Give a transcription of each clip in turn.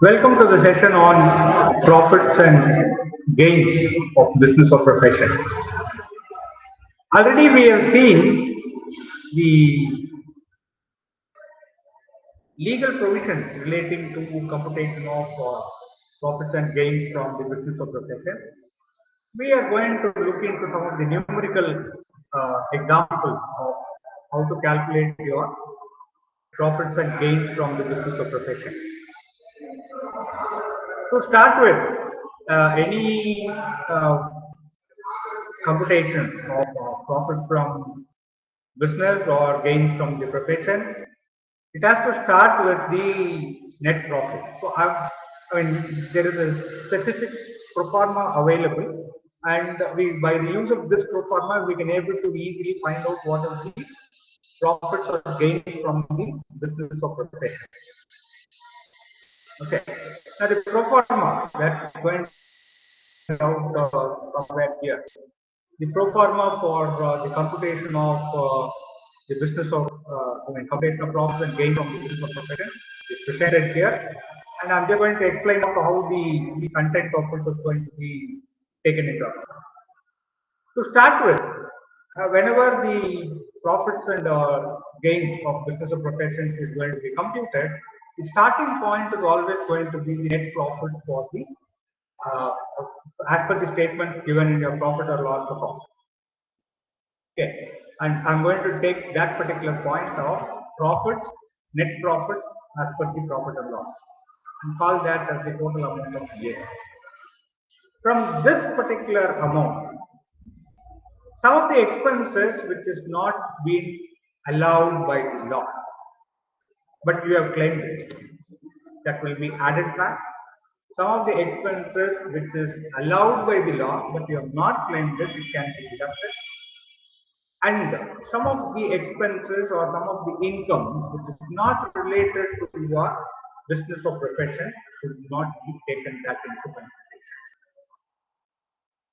Welcome to the session on profits and gains of business or profession. Already we have seen the legal provisions relating to computation of profits and gains from the business or profession. We are going to look into some of the numerical examples of how to calculate your profits and gains from the business or profession. To start with, any computation of profit from business or gains from the profession, it has to start with the net profit. So, there is a specific pro forma available, and by the use of this pro forma, we can able to easily find out what is the profits or gains from the business or profession. Okay. Now the pro forma that's going out somewhere here. The pro forma for the computation of the business of computation of profits and gain from the business of profession is presented here, and I'm just going to explain how the content of it is going to be taken into account. To start with, whenever the profits and gains of business or profession is going to be computed, the starting point is always going to be the net profit for the uh, as per the statement given in your profit or loss account. Okay, and I'm going to take that particular point of profits, net profit as per the profit and loss, and call that as the total amount of gain. From this particular amount, some of the expenses which is not been allowed by the law, but you have claimed it, that will be added back. Some of the expenses which is allowed by the law, but you have not claimed it, it can be deducted. And some of the expenses or some of the income which is not related to your business or profession should not be taken that into consideration.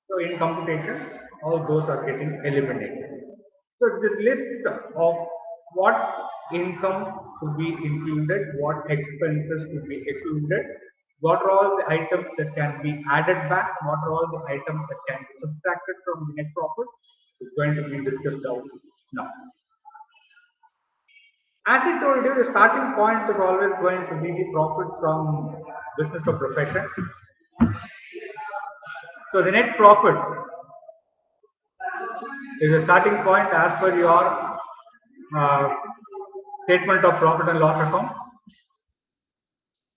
So in computation, all those are getting eliminated. So this list of what income to be included, what expenses to be excluded, what are all the items that can be added back, what are all the items that can be subtracted from the net profit is going to be discussed out now. As I told you, the starting point is always going to be the profit from business or profession. So the net profit is a starting point as per your statement of profit and loss account.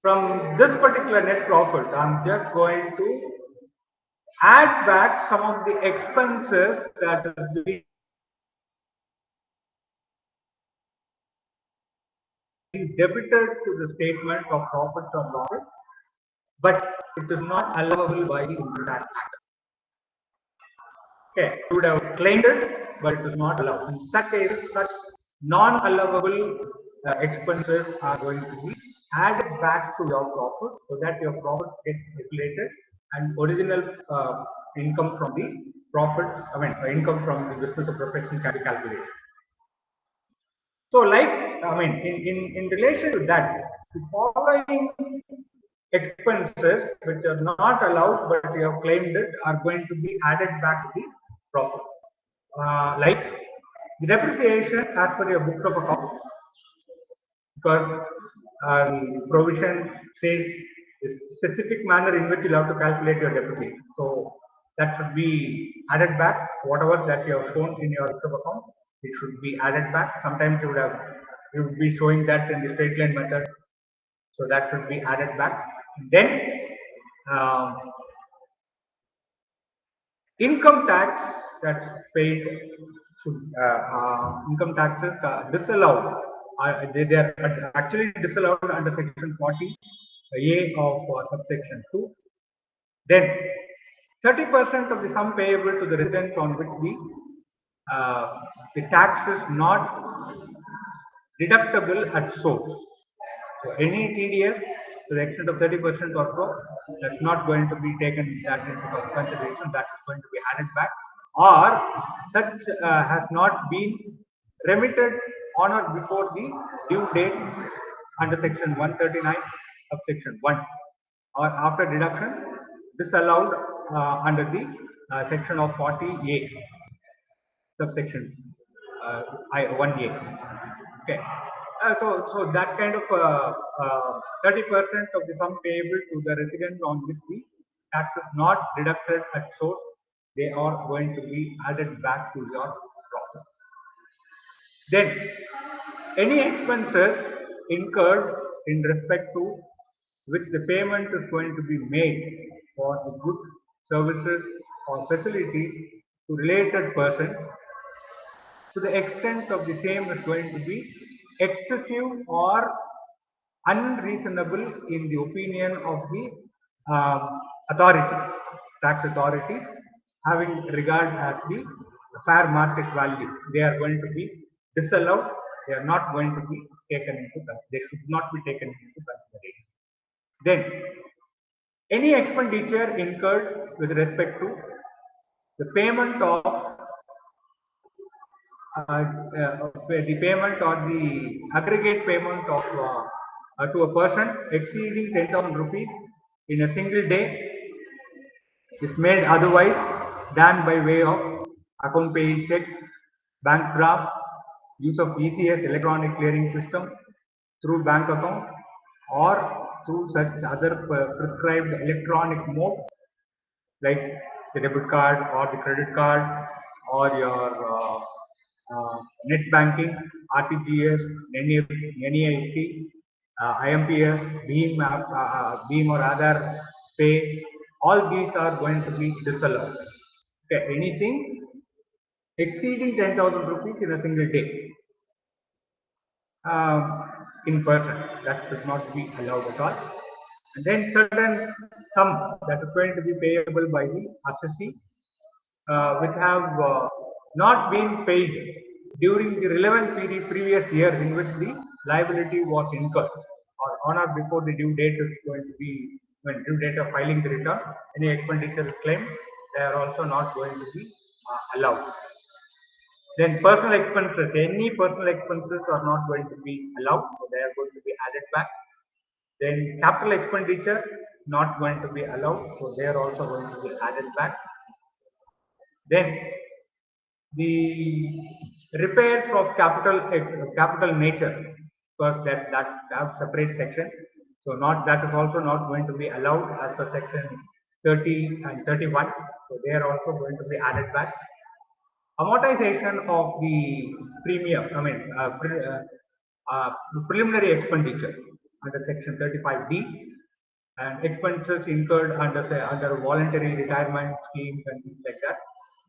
From this particular net profit, I'm just going to add back some of the expenses that is being debited to the statement of profit or loss, but it is not allowable by the Income Tax Act. Okay, you would have claimed it, but it is not allowed. In such cases, such non-allowable expenses are going to be added back to your profit so that your profit gets calculated and original income from the profit, income from the business or profession can be calculated. So, in relation to that, the following expenses which are not allowed but you have claimed it are going to be added back to the profit. Like the depreciation as per your books of account, because the provision says the specific manner in which you have to calculate your depreciation. So that should be added back. Whatever that you have shown in your books of account, it should be added back. Sometimes you would be showing that in the straight line method, so that should be added back. Then income tax that's paid should income taxes disallowed. They are actually disallowed under section 40A of subsection 2. Then 30% of the sum payable to the resident on which the tax is not deductible at source. So any TDS to the extent of 30% or so, that's not going to be taken that into consideration. That is going to be added back, or such has not been remitted on or before the due date under section 139 subsection 1. or after deduction disallowed under the section of 40A subsection I 1A. Okay. So that kind of 30% of the sum payable to the resident on which the tax is not deducted at source, they are going to be added back to your profit. Then any expenses incurred in respect to which the payment is going to be made for the goods, services or facilities to related person, to the extent of the same is going to be excessive or unreasonable in the opinion of the authorities, tax authorities, having regard at the fair market value. They are going to be disallowed. They are not going to be taken into consideration. They should not be taken into consideration. Then, any expenditure incurred with respect to the payment of the payment or the aggregate payment of to a person exceeding 10,000 rupees in a single day is made otherwise than by way of account paying check, bank draft, use of ECS electronic clearing system through bank account or through such other prescribed electronic mode like the debit card or the credit card or your net banking, RTGS, NEFT, IMPS, Beam or other pay, all these are going to be disallowed. Okay, anything exceeding 10,000 rupees in a single day in person, that should not be allowed at all. And then certain sum that is going to be payable by the assessee which have not been paid during the relevant previous years in which the liability was incurred or on or before the due date is going to be when due date of filing the return, any expenditure is claimed, they are also not going to be allowed. Then personal expenses, any personal expenses are not going to be allowed, so they are going to be added back. Then capital expenditure not going to be allowed, so they are also going to be added back. Then the repairs of capital nature, because that have separate section, so not that is also not going to be allowed as per section 30 and 31, so they are also going to be added back. Amortization of the premium, preliminary expenditure under section 35D, and expenses incurred under voluntary retirement schemes and things like that,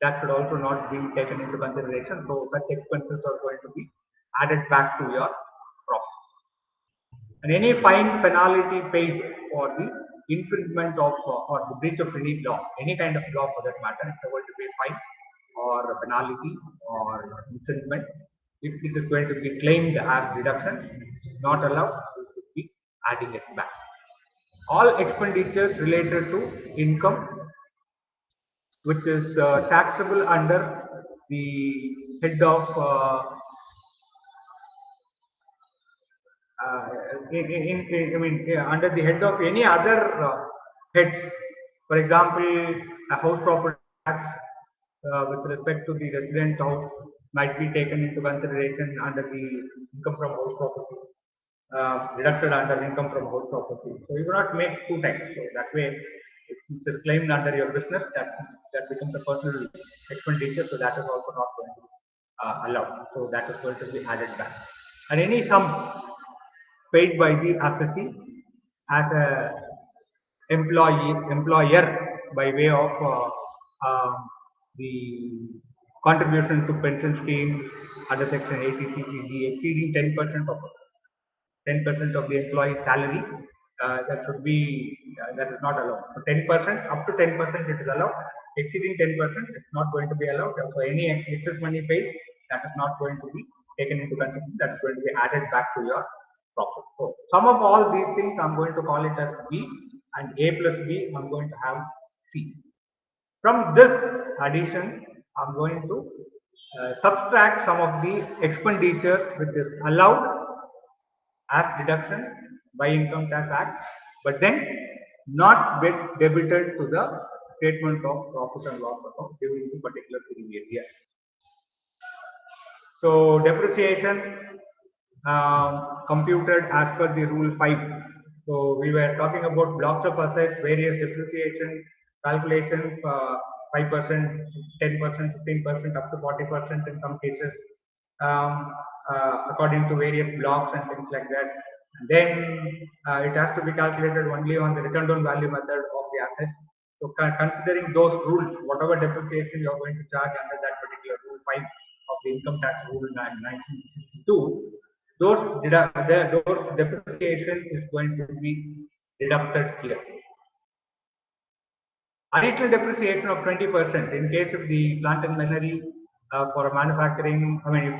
that should also not be taken into consideration. So such expenses are going to be added back to your profit. And any fine penalty paid for the infringement of or the breach of any law, any kind of law for that matter, if there were to be a fine or a penalty or infringement, if it is going to be claimed as deduction, not allowed, we should be adding it back. All expenditures related to income which is taxable under the head of under the head of any other heads. For example, a house property tax with respect to the resident house might be taken into consideration under the income from house property, deducted under income from house property. So you cannot make two types. So that way, if it is claimed under your business, that becomes a personal expenditure. So that is also not going to be allowed. So that is going to be added back. And any sum paid by the assessee as a employer by way of the contribution to pension scheme under section 80 CCD exceeding 10% of 10% of the employee's salary, that should be that is not allowed. So 10% up to 10% it is allowed. Exceeding 10% it's not going to be allowed. So any excess money paid, that is not going to be taken into consideration. That is going to be added back to your profit. So sum of all these things I'm going to call it as B, and A plus B I'm going to have C. From this addition I'm going to subtract some of the expenditure which is allowed as deduction by Income Tax Act, but then not get debited to the statement of profit and loss account during the particular period year. So depreciation computed as per the rule 5. So we were talking about blocks of assets, various depreciation calculations, 5%, 10%, 15%, up to 40% in some cases, according to various blocks and things like that. Then it has to be calculated only on the return on value method of the asset. So considering those rules, whatever depreciation you are going to charge under that particular rule 5 of the income tax rule 1962, those depreciation is going to be deducted here. Additional depreciation of 20% in case of the plant and machinery for manufacturing. I mean, if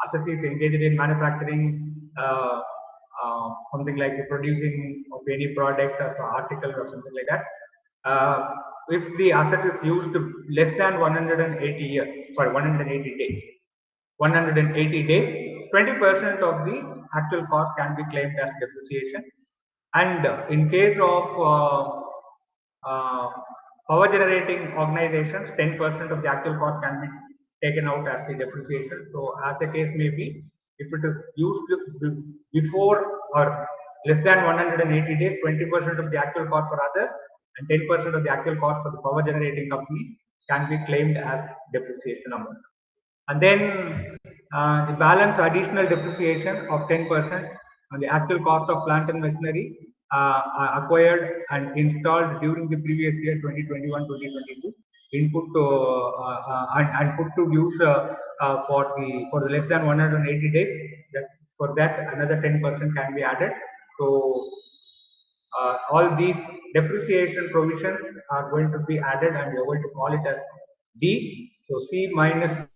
assessee is engaged in manufacturing something like the producing of any product or article or something like that, if the asset is used less than 180 years, sorry, 180 days, 180 days, 20% of the actual cost can be claimed as depreciation. And in case of power generating organizations, 10% of the actual cost can be taken out as the depreciation. So as the case may be, if it is used before or less than 180 days, 20% of the actual cost for others and 10% of the actual cost for the power generating company can be claimed as depreciation amount. And then the balance additional depreciation of 10% on the actual cost of plant and machinery acquired and installed during the previous year 2021-2022 input to and put to use for the less than 180 days. For that another 10% can be added. So all these depreciation provisions are going to be added and we are going to call it as D. So C minus